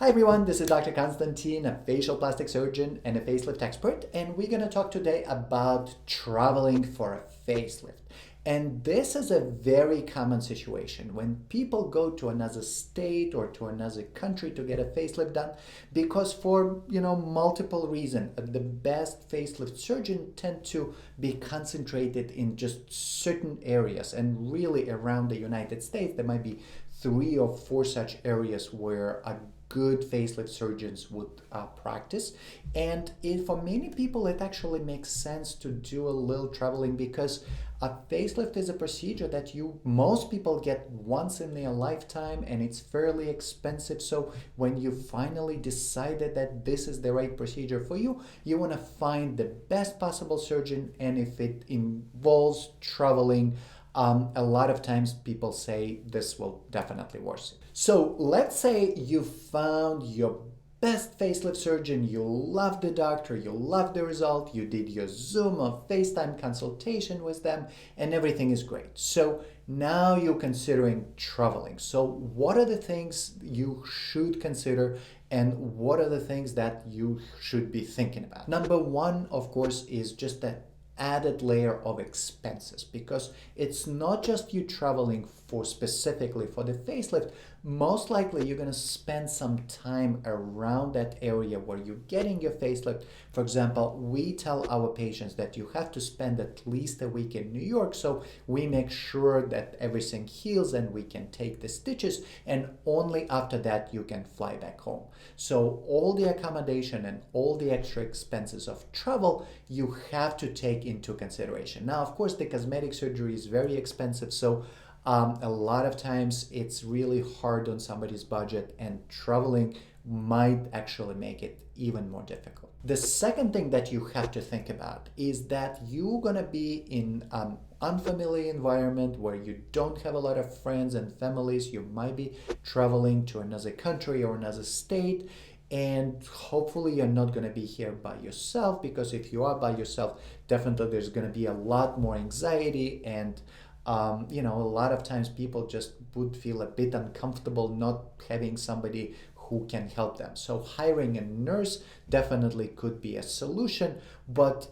Hi everyone, this is Dr. Konstantin, a facial plastic surgeon and a facelift expert, and we're going to talk today about traveling for a facelift. And this is a very common situation when people go to another state or to another country to get a facelift done because for, multiple reasons. The best facelift surgeons tend to be concentrated in just certain areas, and really around the United States there might be 3 or 4 such areas where a good facelift surgeons would practice. And for many people, it actually makes sense to do a little traveling because a facelift is a procedure that most people get once in their lifetime, and it's fairly expensive. So when you finally decided that this is the right procedure for you, you want to find the best possible surgeon. And if it involves traveling, a lot of times people say this will definitely worth it. So let's say you found your best facelift surgeon, you love the doctor, you love the result, you did your Zoom or FaceTime consultation with them, and everything is great. So now you're considering traveling. So what are the things you should consider, and what are the things that you should be thinking about? Number one, of course, is just that added layer of expenses, because it's not just you traveling for specifically for the facelift. Most likely you're going to spend some time around that area where you're getting your facelift. For example, we tell our patients that you have to spend at least a week in New York, so we make sure that everything heals and we can take the stitches, and only after that you can fly back home. So all the accommodation and all the extra expenses of travel you have to take into consideration. Now, of course, the cosmetic surgery is very expensive, so a lot of times it's really hard on somebody's budget, and traveling might actually make it even more difficult. The second thing that you have to think about is that you're going to be in an unfamiliar environment where you don't have a lot of friends and families. You might be traveling to another country or another state, and hopefully you're not going to be here by yourself, because if you are by yourself, definitely there's going to be a lot more anxiety, and a lot of times people just would feel a bit uncomfortable not having somebody who can help them. So hiring a nurse definitely could be a solution, but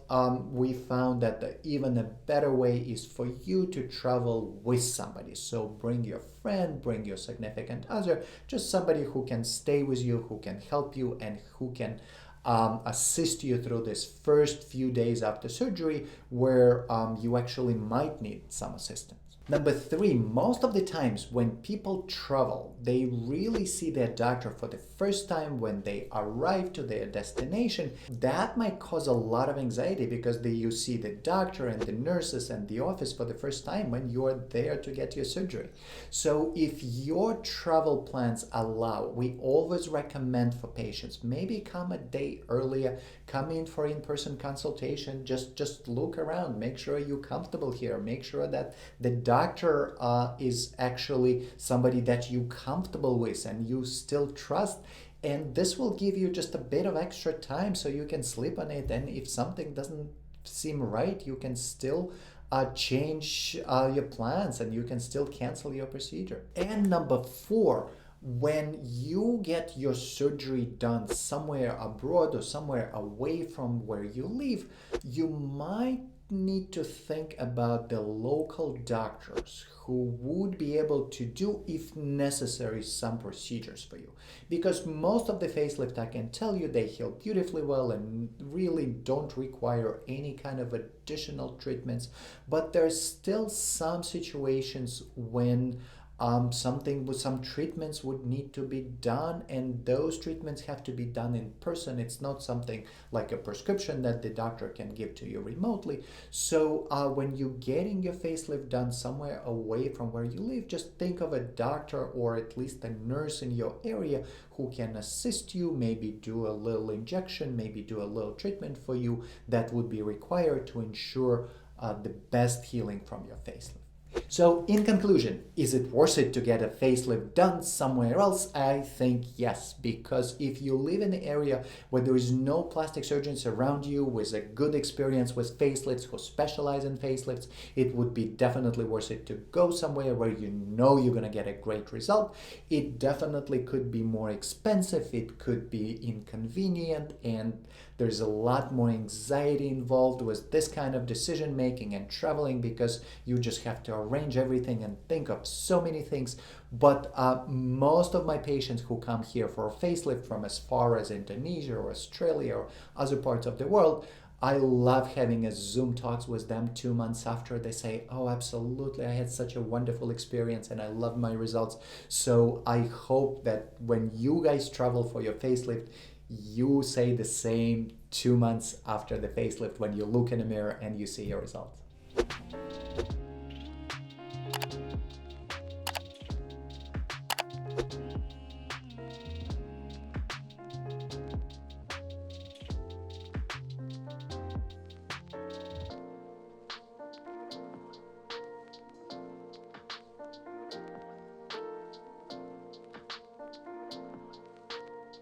we found that even a better way is for you to travel with somebody. So bring your friend, bring your significant other, just somebody who can stay with you, who can help you, and who can assist you through this first few days after surgery where you actually might need some assistance. Number three, most of the times when people travel, they really see their doctor for the first time when they arrive to their destination. That might cause a lot of anxiety because you see the doctor and the nurses and the office for the first time when you're there to get your surgery. So if your travel plans allow, we always recommend for patients, maybe come a day earlier, come in for in-person consultation, just look around, make sure you're comfortable here, make sure that the doctor is actually somebody that you're comfortable with and you still trust. And this will give you just a bit of extra time so you can sleep on it. And if something doesn't seem right, you can still change your plans, and you can still cancel your procedure. And number four, when you get your surgery done somewhere abroad or somewhere away from where you live, you might need to think about the local doctors who would be able to do, if necessary, some procedures for you. Because most of the facelift, I can tell you, they heal beautifully well and really don't require any kind of additional treatments. But there's still some situations when something with some treatments would need to be done, and those treatments have to be done in person. It's not something like a prescription that the doctor can give to you remotely. So when you're getting your facelift done somewhere away from where you live, just think of a doctor or at least a nurse in your area who can assist you, maybe do a little injection, maybe do a little treatment for you that would be required to ensure the best healing from your facelift. So in conclusion, is it worth it to get a facelift done somewhere else? I think yes, because if you live in an area where there is no plastic surgeons around you with a good experience with facelifts, who specialize in facelifts, it would be definitely worth it to go somewhere where you know you're going to get a great result. It definitely could be more expensive, it could be inconvenient, and there's a lot more anxiety involved with this kind of decision making and traveling, because you just have to arrange everything and think of so many things. But most of my patients who come here for a facelift from as far as Indonesia or Australia or other parts of the world, I love having a Zoom talks with them 2 months after. They say, oh, absolutely, I had such a wonderful experience and I love my results. So I hope that when you guys travel for your facelift, you say the same 2 months after the facelift when you look in the mirror and you see your results.